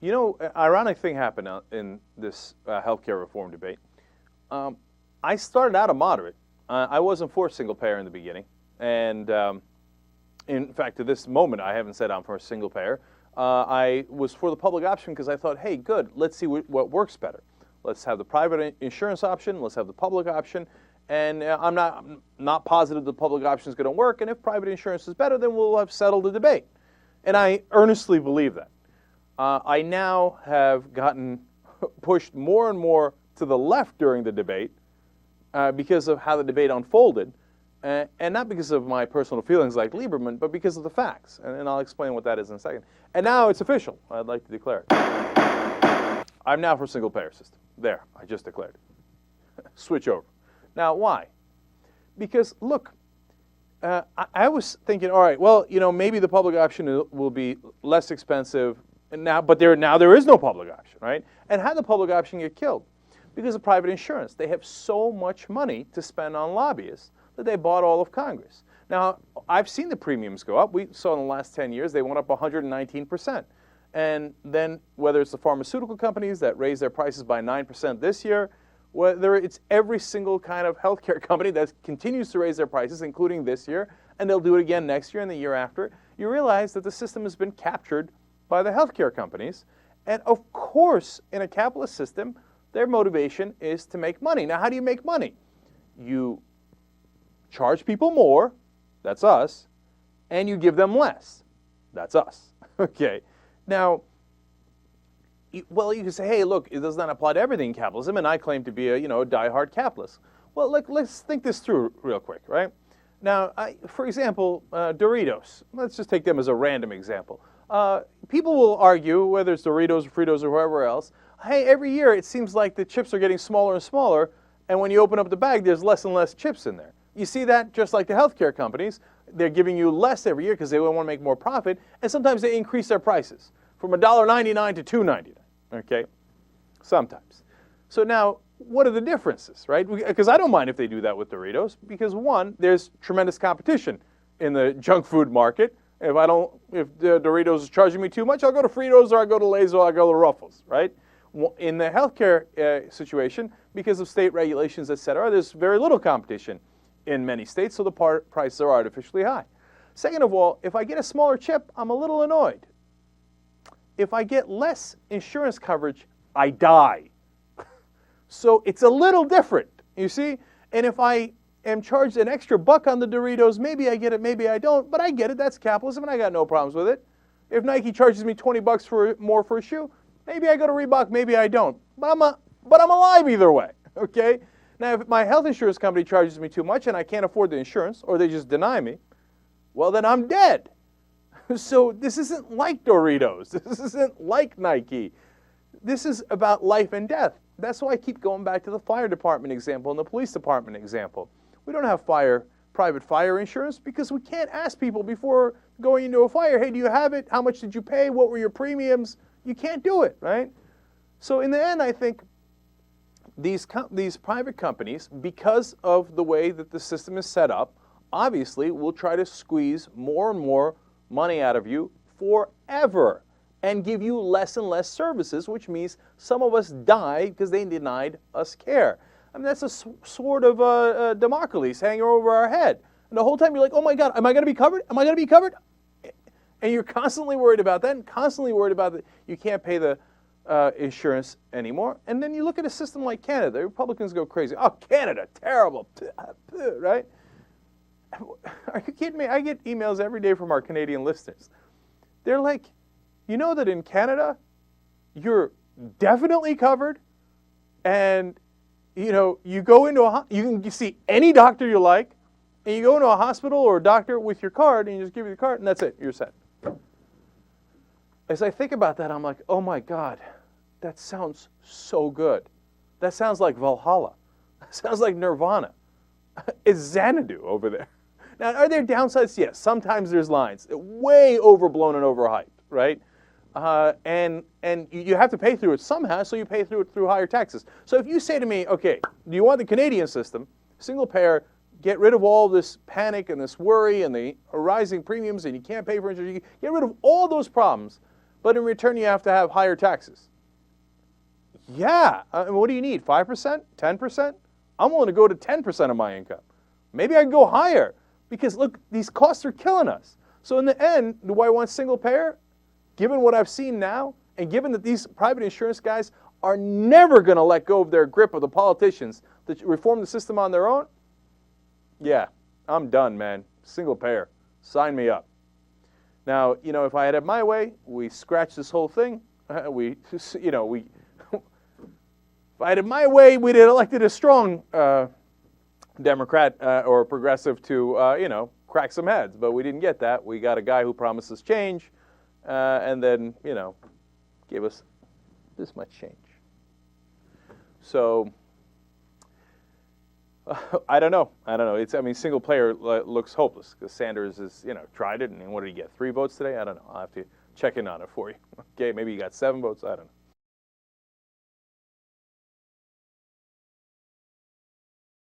You know, an ironic thing happened in this healthcare reform debate. I started out a moderate. I wasn't for single payer in the beginning. And in fact, to this moment, I haven't said I'm for a single payer. I was for the public option because I thought, hey, good, let's see what works better. Let's have the private insurance option. Let's have the public option. And I'm not positive the public option is going to work. And if private insurance is better, then we'll have settled the debate. And I earnestly believe that. I now have gotten pushed more and more to the left during the debate because of how the debate unfolded, and not because of my personal feelings like Lieberman, but because of the facts. And I'll explain what that is in a second. And now it's official. I'd like to declare it. I'm now for a single-payer system. There, I just declared it. Switch over. Now, why? Because, look, I was thinking, all right, well, you know, maybe the public option will be less expensive now, but there is no public option, right? And how did the public option get killed? Because of private insurance. They have so much money to spend on lobbyists that they bought all of Congress. Now, I've seen the premiums go up. We saw in the last 10 years they went up 119%. And then whether it's the pharmaceutical companies that raise their prices by 9% this year, whether it's every single kind of healthcare company that continues to raise their prices, including this year, and they'll do it again next year and the year after, you realize that the system has been captured by the healthcare companies. And of course, in a capitalist system, their motivation is to make money. Now, how do you make money? You charge people more, that's us, and you give them less, that's us. Okay. Now, well, you can say, hey, look, it does not apply to everything in capitalism, and I claim to be a diehard capitalist. Well, let's think this through real quick, right? Now, for example, Doritos. Let's just take them as a random example. People will argue, whether it's Doritos or Fritos or whoever else, hey, every year it seems like the chips are getting smaller and smaller, and when you open up the bag, there's less and less chips in there. You see that just like the healthcare companies. They're giving you less every year because they want to make more profit, and sometimes they increase their prices from $1.99 to $2.99, okay? Sometimes. So now, what are the differences, right? Because I don't mind if they do that with Doritos, because one, there's tremendous competition in the junk food market. If the Doritos is charging me too much, I'll go to Fritos or I'll go to Lay's or I'll go to Ruffles, right? In the healthcare situation, because of state regulations, et cetera, there's very little competition in many states, so the prices are artificially high. Second of all, if I get a smaller chip, I'm a little annoyed. If I get less insurance coverage, I die. So it's a little different, you see? And if I am charged an extra buck on the Doritos, maybe I get it, maybe I don't, but I get it. That's capitalism, and I got no problems with it. If Nike charges me 20 bucks more for a shoe, maybe I go to Reebok, maybe I don't. But I'm alive either way, okay? Now, if my health insurance company charges me too much and I can't afford the insurance, or they just deny me, well, then I'm dead. So this isn't like Doritos. This isn't like Nike. This is about life and death. That's why I keep going back to the fire department example and the police department example. We don't have private fire insurance because we can't ask people before going into a fire, hey, do you have it? How much did you pay? What were your premiums? You can't do it, right? So in the end, I think these private companies, because of the way that the system is set up, obviously will try to squeeze more and more money out of you forever and give you less and less services, which means some of us die because they denied us care. I mean, that's a sword of Damocles hanging over our head. And the whole time you're like, oh my God, am I going to be covered? Am I going to be covered? And you're constantly worried about that and constantly worried about that you can't pay the insurance anymore. And then you look at a system like Canada. The Republicans go crazy. Oh, Canada, terrible, right? Are you kidding me? I get emails every day from our Canadian listeners. They're like, you know that in Canada, you're definitely covered, and you go into you can see any doctor you like, and you go into a hospital or a doctor with your card, and you just give you the card, and that's it. You're set. As I think about that, I'm like, oh my God, that sounds so good. That sounds like Valhalla. That sounds like Nirvana. It's Xanadu over there. Now, are there downsides? Yes. Sometimes there's lines. Way overblown and overhyped, right? And you have to pay through it somehow, so you pay through it through higher taxes. So if you say to me, okay, do you want the Canadian system, single payer, get rid of all this panic and this worry and the rising premiums and you can't pay for insurance, get rid of all those problems, but in return you have to have higher taxes. Yeah, what do you need, 5%, 10%? I'm willing to go to 10% of my income. Maybe I can go higher because, look, these costs are killing us. So in the end, do I want single payer? Given what I've seen now, and given that these private insurance guys are never going to let go of their grip of the politicians that reform the system on their own, yeah, I'm done, man. Single payer. Sign me up. Now, you know, if I had it my way, we scratch this whole thing. If I had it my way, we'd have elected a strong Democrat or progressive to, crack some heads. But we didn't get that. We got a guy who promises change and then, gave us this much change. So I don't know. Single player looks hopeless because Sanders has, tried it, and what did he get? 3 votes today? I don't know. I'll have to check in on it for you. Okay, maybe he got 7 votes. I don't know.